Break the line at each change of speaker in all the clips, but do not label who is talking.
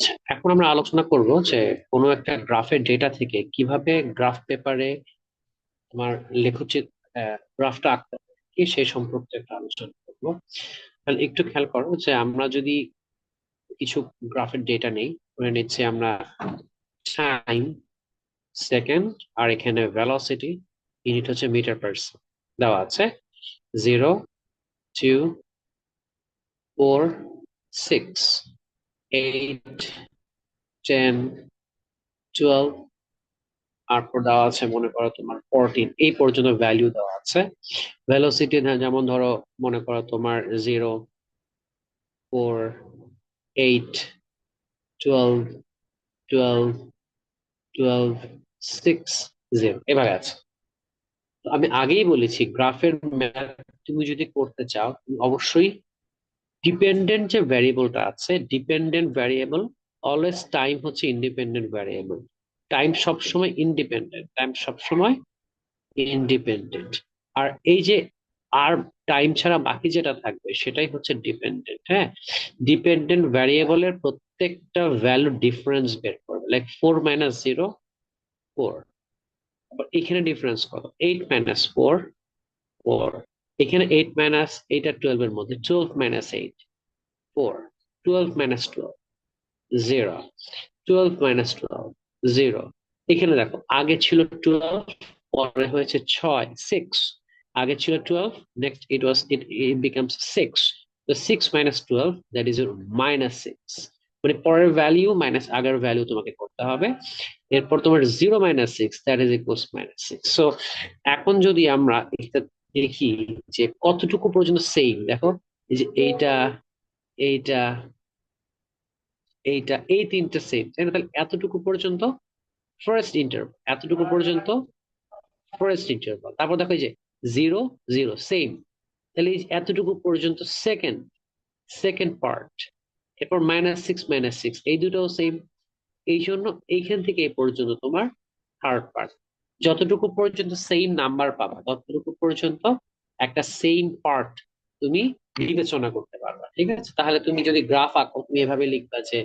আচ্ছা, এখন আমরা আলোচনা করব যে কোনো একটা গ্রাফের ডেটা থেকে কিভাবে গ্রাফ পেপারে তোমার লেখচিত গ্রাফটা আঁকতে হয় কি সেই সম্পর্কে একটা আলোচনা করবো। তাহলে একটু খেয়াল করো যে আমরা যদি কিছু গ্রাফের ডেটা নেই, ধরে নিচ্ছি আমরা টাইম, সেকেন্ড, আর এখানে ভেলোসিটি, ইউনিট হচ্ছে মিটার পার সেকেন্ড দেওয়া আছে। 0, 2, 4, 6, 8, 10, 12, তারপর দেওয়া আছে মনে করো তোমার 14, এই পর্যন্ত ভ্যালু দেওয়া আছে। ভেলোসিটি যেমন ধরো মনে করো তোমার 0, 4, 8, 12, 12, 12, 6, 0 এভাবে আছে। তো আমি আগেই বলেছি গ্রাফের ম্যাথ তুমি যদি করতে চাও তুমি অবশ্যই ডিপেন্ডেন্ট যে ভ্যারিয়েবলটা আছে, ডিপেন্ডেন্ট ভ্যারিয়েবল অলওয়েজ, টাইম হচ্ছে ইন্ডিপেন্ডেন্ট ভ্যারিয়েবল। টাইম সবসময় ইন্ডিপেন্ডেন্ট, টাইম সবসময় ইন্ডিপেন্ডেন্ট। আর এই যে আর টাইম ছাড়া বাকি যেটা থাকবে সেটাই হচ্ছে ডিপেন্ডেন্ট। হ্যাঁ, ডিপেন্ডেন্ট ভ্যারিয়েবলের প্রত্যেকটা ভ্যালু ডিফারেন্স বের করবে, লাইক 4 - 0, 4। আবার এখানে ডিফারেন্স কত, 8 - 4, 4। এখানে 8 - 8 আর 12 এর মধ্যে 12 - 8, 4। 12 - 12, 0। 12 - 12, 0। এখানে দেখো আগে ছিল 12, পরে হয়েছে 6, 6। আগে ছিল 12, নেক্সট it becomes 6. তো 6 - 12, that is your -6। মানে পরের ভ্যালিউ মাইনাস আগের ভ্যালিউ তোমাকে করতে হবে। এরপর তোমার 0 - 6, দ্যাট ইজ ইকুয়ালস -6। সো এখন যদি আমরা এটা দেখি যে কতটুকু পর্যন্ত সেম, দেখো এই যে এইটা, এইটা, এইটা, এই তিনটা সেম, তাই না? তাহলে এতটুকু পর্যন্ত ফার্স্ট ইন্টারভাল, এতটুকু পর্যন্ত ফার্স্ট ইন্টারভাল। তারপর দেখো এই যে 0, 0 সেম। তাহলে এই যে এতটুকু পর্যন্ত সেকেন্ড, সেকেন্ড পার্ট। এরপর -6, এই দুটোও সেম। এই জন্য এইখান থেকে এই পর্যন্ত তোমার থার্ড পার্ট। যতটুকু পর্যন্ত সেম নাম্বার পাবা ততটুকু পর্যন্ত একটা সেম পার্ট তুমি বিবেচনা করতে পারবা। ঠিক আছে, তাহলে তুমি যদি গ্রাফ আঁকো তুমি এভাবে লিখবা যে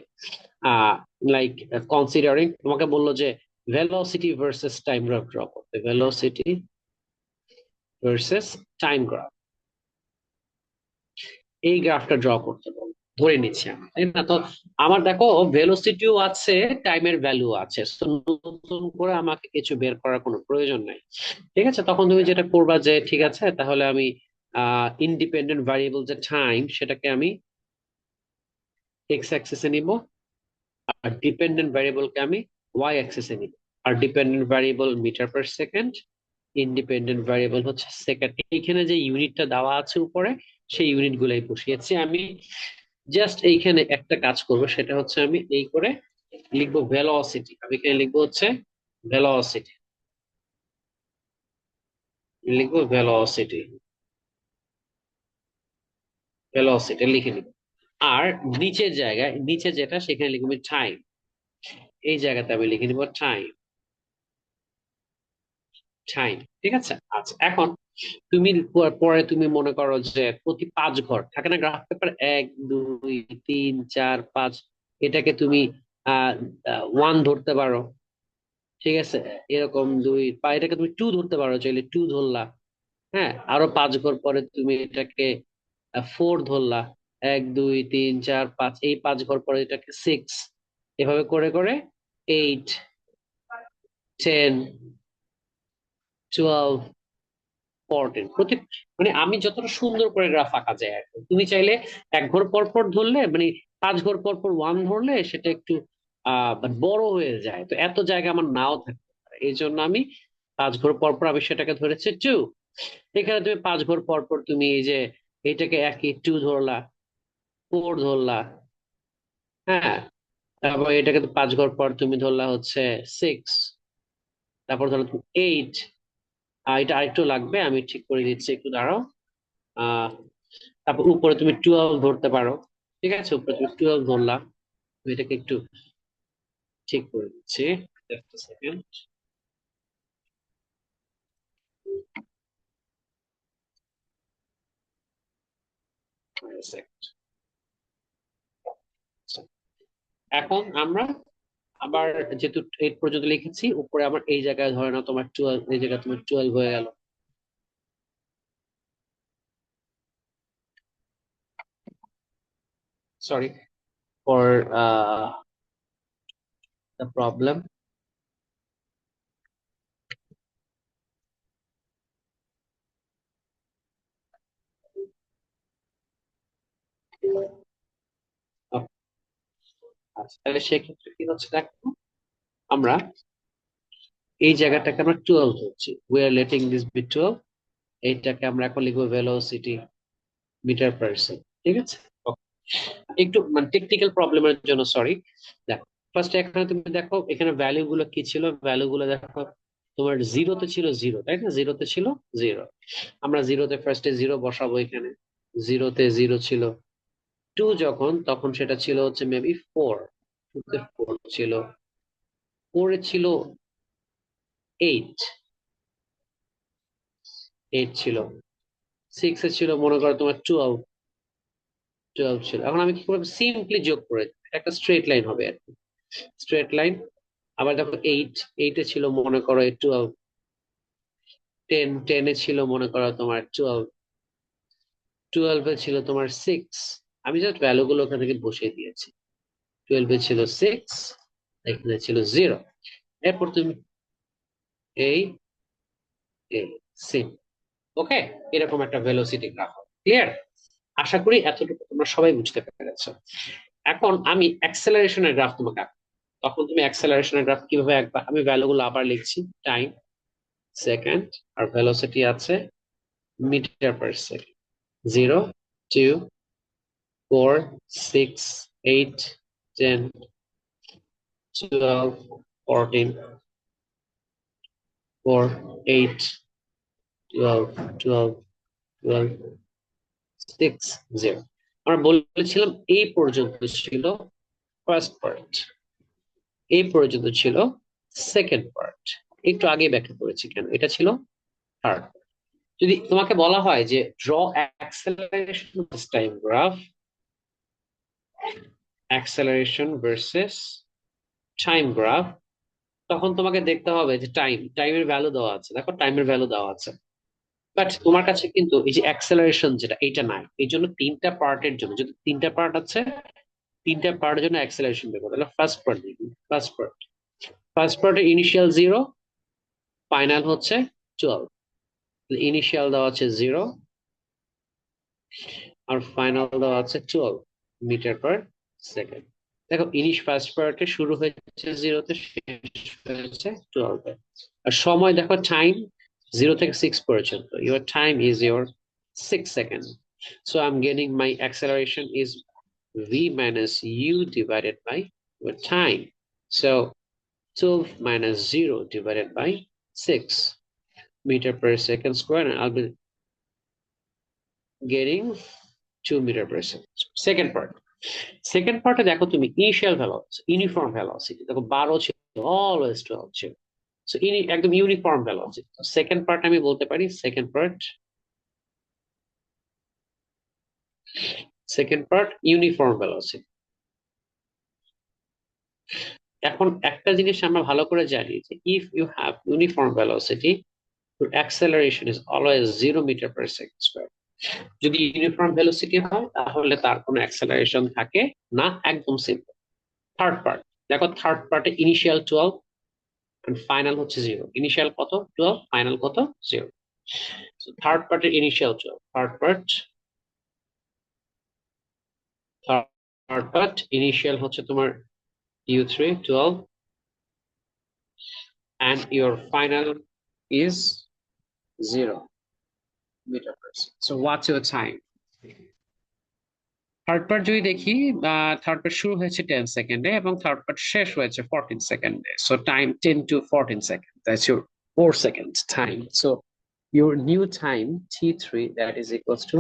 আহ লাইক কনসিডারিং, তোমাকে বললো যে velocity versus time graph draw করতে, ভেলোসিটি ভার্সেস টাইম গ্রাফ, এই গ্রাফটা ড্র করতে বল, ধরে নিচ্ছি আমরা, তাই না? তো আমার দেখো ভেলোসিটিও আছে, টাইমের ভ্যালু আছে, তো নতুন করে আমাকে কিছু বের করার কোনো প্রয়োজন নাই। ঠিক আছে, তখন তুমি যেটা করবা যে ঠিক আছে তাহলে আমি ইন্ডিপেন্ডেন্ট ভ্যারিয়েবল যে টাইম সেটাকে আমি এক্স অ্যাক্সিসে নিব, আর ডিপেন্ডেন্ট ভ্যারিয়েবলকে আমি ওয়াই অ্যাক্সিসে নিব। আর dependent variable metre per second, independent variable হচ্ছে সেকেন্ড। এইখানে যে ইউনিটটা দেওয়া আছে উপরে সেই ইউনিট গুলাই বসিয়েছি আমি। জাস্ট এইখানে একটা কাজ করব, সেটা হচ্ছে আমি এই করে লিখবো ভেলোসিটি। আমি এখানে লিখবো হচ্ছে ভেলোসিটি, লিখবো ভেলোসিটি, ভেলোসিটি লিখে নিব। আর নিচের জায়গায়, নিচে যেটা সেখানে লিখবো টাইম, এই জায়গাতে আমি লিখে নিব টাইম, টাইম। ঠিক আছে। আচ্ছা, এখন তুমি পরে তুমি মনে করো যে প্রতি 5 ঘর থাকে না গ্রাফ পেপার, 1, 2, 3, 4, 5, এটাকে তুমি আহ 1 ধরতে পারো। ঠিক আছে, এরকম দুই বা এটাকে তুমি 2 ধরতে পারো, চাইলে 2 ধরলা। হ্যাঁ, আরো 5 ঘর পরে তুমি এটাকে 4 ধরলা। 1, 2, 3, 4, 5, এই 5 ঘর পরে এটাকে 6। এভাবে করে করে 8, 10, 12, 14 প্রতি, মানে আমি যতটা সুন্দর করে গ্রাফ আঁকা যায় আর কি। তুমি চাইলে 1 ঘর পর পর ধরলে, মানে 5 ঘর পর পর 1 ধরলে সেটা একটু মানে বড় হয়ে যায়, তো এত জায়গা আমার নাও থাকতে পারে। এই জন্য আমি 5 ঘর পর পর আমি সেটাকে ধরেছি 2। এখানে তুমি 5 ঘর পর পর তুমি এই যে এটাকে একই 2 ধরলা, 4 ধরলা। হ্যাঁ, তারপর এটাকে 5 ঘর পর তুমি ধরলা হচ্ছে 6, তারপর ধরো তুমি 8। এটা আরেকটু লাগবে, আমি ঠিক করে দিচ্ছি, একটু দাঁড়াও। আহ তারপর উপরে তুমি 12 ধরতে পারো। ঠিক আছে, উপরে তুমি 12 ধরলা। আমি এটাকে একটু ঠিক করে দিচ্ছি, জাস্ট সেকেন্ড। এখন আমরা আবার যেহেতু 8 পর্যন্ত লিখেছি, উপরে আবার এই জায়গায় ধরে নাও তোমার 12, এই জায়গায় তোমার 12 হয়ে গেল। Sorry for the problem. আচ্ছা, তাহলে সেক্ষেত্রে কি হচ্ছে দেখো, আমরা এই জায়গাটাকে আমরা 12 হচ্ছে, we are letting this be 12। এইটাকে আমরা এখন লিখবো ভেলোসিটি মিটার পার সেকেন্ড, ঠিক আছে? একটু মানে টেকনিক্যাল প্রবলেমের জন্য সরি। দেখো, ফার্স্ট এখানে তুমি দেখো এখানে ভ্যালু গুলো কি ছিল, ভ্যালু গুলো দেখো। তোমার জিরোতে ছিল জিরো, তাই না? জিরোতে ছিল জিরো। আমরা জিরোতে ফার্স্টে জিরো বসাবো এখানে। জিরোতে জিরো ছিল। টু যখন, তখন সেটা ছিল হচ্ছে মেবি ফোর। টুতে ফোর ছিল। ফোরে ছিল এইট। এইট ছিল। সিক্স এ ছিল মনে করো তোমার টুয়েলভ। টুয়েলভ ছিল। এখন আমি কি করবো, সিম্পলি যোগ করে একটা স্ট্রেট লাইন হবে আর কি। Straight line. আবার দেখো এইট, এইটে ছিল মনে করো টুয়েলভ। টেন, টেনে ছিল মনে করো তোমার টুয়েলভ। টুয়েলভে ছিল তোমার সিক্স। আমি জাস্ট ভ্যালু গুলো ওখান থেকে বসিয়ে দিয়েছি। টুয়েলভে ছিল সিক্স, এখানে ছিল জিরো। এরপর তুমি এই এই সিম, ওকে, এরকম একটা ভেলোসিটি গ্রাফ। ক্লিয়ার? আশা করি এতটুকু তোমরা সবাই বুঝতে পেরেছো। এখন আমি অ্যাক্সেলারেশনের গ্রাফ তোমাকে আঁকবো। তখন তুমি অ্যাক্সেলারেশনের গ্রাফ কিভাবে আঁকবা, আমি ভ্যালুগুলো আবার লিখছি। টাইম, সেকেন্ড, আর ভেলোসিটি আছে মিটার পার সেকেন্ড। 0, 2, 4, 6, 8, 10, 12, 14, 4, 8, 12, 12, 12, 6, 0। আমরা বলেছিলাম এই পর্যন্ত ছিল ফার্স্ট পার্ট, এই পর্যন্ত ছিল সেকেন্ড পার্ট। একটু আগে ব্যাখ্যা করেছি কেন এটা ছিল থার্ড। যদি তোমাকে বলা হয় যে draw acceleration time graph, acceleration versus time graph, তখন তোমাকে দেখতে হবে যে টাইমের ভ্যালু দেওয়া আছে, দেখো টাইমের ভ্যালু দেওয়া আছে। বাট তোমার কাছে কিন্তু এই যে অ্যাক্সেলারেশন যেটা, এইটা নাই। এই জন্য তিনটা পার্টের জন্য, যদি তিনটা পার্ট আছে, তিনটা পার্টের জন্য অ্যাক্সেলারেশন দেবো। তাহলে ফার্স্ট পার্ট দেখি। ফার্স্ট পার্ট, ফার্স্ট পার্টের ইনিশিয়াল জিরো, ফাইনাল হচ্ছে 12। ইনিশিয়াল দেওয়া আছে জিরো, আর ফাইনাল দেওয়া আছে 12 মিটার পার সেকেন্ড। দেখো ফার্স্ট পার্টে শুরু হয়েছে জিরোতে, শেষ হয়েছে 12 এ। আর সময় দেখো, টাইম 0 থেকে 6 পর্যন্ত, your time is your 6 seconds. So I'm getting my acceleration is v minus u divided by your time. So 12 minus 0 divided by 6 meter per second square, and I'll be getting 2 meter per second. Second part. Second পার্টে দেখো তুমি initial velocity, uniform velocity দেখো 12 ছিল, always 12 ছিল। So একদম uniform velocity. Second part আমি বলতে পারি, সেকেন্ড পার্ট ইউনিফর্ম ভেলোসিটি। এখন একটা জিনিস আমরা ভালো করে জানি যে if you have uniform velocity, your acceleration is always 0 meter per second square. যদি ইউনিফর্ম ভেলোসিটি হয় তাহলে তার কোনো অ্যাক্সেলারেশন থাকে না, একদম সিম্পল। থার্ড পার্ট দেখো, থার্ড পার্টে ইনিশিয়াল 12 and ফাইনাল হচ্ছে জিরো। ইনিশিয়াল কত 12, ফাইনাল কত জিরো। থার্ড পার্টের ইনিশিয়াল 12, থার্ড পার্ট ইনিশিয়াল হচ্ছে তোমার u3 12, and your final is 0 meter per second. So what's your time? Third part যদি দেখি, থার্ড পার্ট শুরু হয়েছে 10 সেকেন্ডে এবং থার্ড পার্ট শেষ হয়েছে 14 সেকেন্ডে। So time 10 to 14 seconds, that's your 4 seconds time. So your new time t3, that is equals to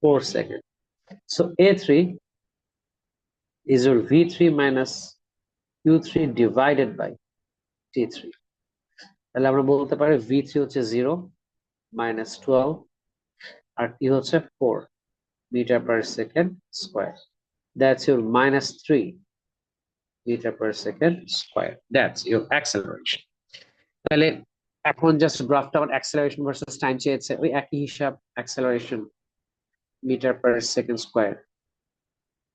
4 seconds. So a3 is your v3 minus u3 divided by t3. তাহলে আমরা বলতে পারি v3 হচ্ছে 0 minus 12, আর t হচ্ছে 4 meter per second square. That's your minus 3 metre per second square, that's your acceleration. তাহলে এখন just গ্রাফটা আমার অ্যাক্সেলারেশন ভার্সেস টাইম চেয়েছে, ওই একই হিসাব, acceleration metre per second square,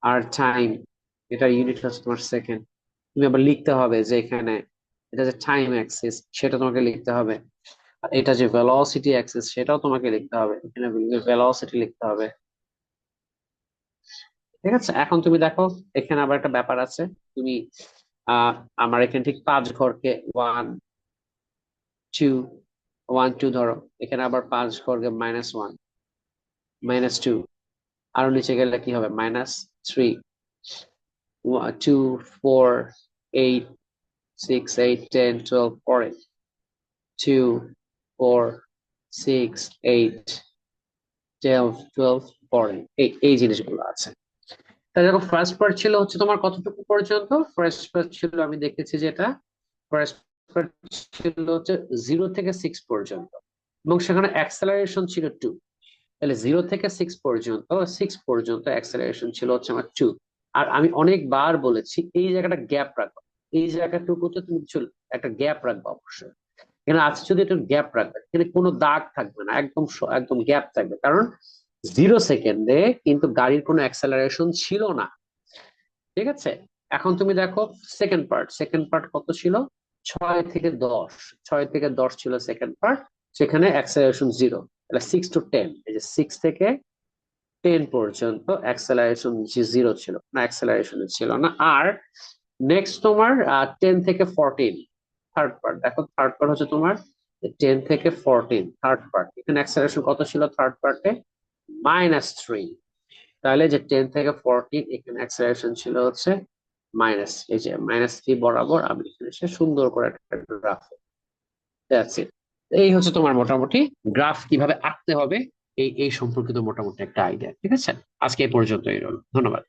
আর টাইম, এটা ইউনিট হচ্ছে তোমার সেকেন্ড। তুমি আবার লিখতে হবে যে এখানে এটা যে টাইম অ্যাক্সিস সেটা তোমাকে লিখতে হবে, আর এটা যে ভেলোসিটি অ্যাক্সিস সেটাও তোমাকে লিখতে হবে, এখানে ভেলোসিটি লিখতে হবে। ঠিক আছে, এখন তুমি দেখো এখানে আবার একটা ব্যাপার আছে। তুমি আহ আমার এখানে ঠিক 5 ঘরকে 1 2 1 2 ধরো, এখানে আবার 5 ঘরকে -1 -2, আরো নিচে গেলে কি হবে, -3 2 4 8 6 8 10 12 পরে 2 4 6 8 12 পরে এই এই জিনিসগুলো আছে। তাহলে দেখো ফার্স্ট পার্ট ছিল হচ্ছে তোমার কতটুকু পর্যন্ত, ফার্স্ট পার্ট ছিল আমি দেখেছি যেটা, ফার্স্ট পার্ট ছিল হচ্ছে 0 থেকে 6 পর্যন্ত, এবং সেখানে অ্যাক্সেলারেশন ছিল 2। তাহলে 0 থেকে 6 পর্যন্ত অ্যাক্সেলারেশন ছিল হচ্ছে আমার 2। আর আমি অনেকবার বলেছি এই জায়গাটা গ্যাপ রাখবো, এই জায়গাটুকুতে তুমি একটা গ্যাপ রাখবো অবশ্যই। এখানে আছে যদি একটু গ্যাপ রাখবে, এখানে কোনো দাগ থাকবে না, একদম একদম গ্যাপ থাকবে, কারণ 0 সেকেন্ডে কিন্তু গাড়ির কোনো অ্যাক্সেলারেশন ছিল না। ঠিক আছে, এখন তুমি দেখো সেকেন্ড পার্ট, সেকেন্ড পার্ট কত ছিল, 6 থেকে 10, 6 থেকে 10 ছিল সেকেন্ড পার্ট, সেখানে অ্যাক্সেলারেশন 0। তাহলে 6 to 10, এই যে 6 থেকে 10 পর্যন্ত অ্যাক্সেলারেশন 0 ছিল না, অ্যাক্সেলারেশন ছিল না। আর নেক্সট তোমার 10 থেকে 14 থার্ড পার্ট, দেখো থার্ড পার্ট হচ্ছে তোমার 10 থেকে 14 থার্ড পার্ট, এখানে অ্যাক্সেলারেশন কত ছিল থার্ড পার্টে, -3। তাহলে যে 10 থেকে 14 এখানে অ্যাক্সেলারেশন ছিল হচ্ছে মাইনাস, এই যে -3 বরাবর আমি এখানে সে সুন্দর করে একটা গ্রাফ, দ্যাটস ইট। এই হচ্ছে তোমার মোটামুটি গ্রাফ কিভাবে আঁকতে হবে এই এই সম্পর্কিত মোটামুটি একটা আইডিয়া। ঠিক আছে, আজকে এই পর্যন্তই রইল, ধন্যবাদ।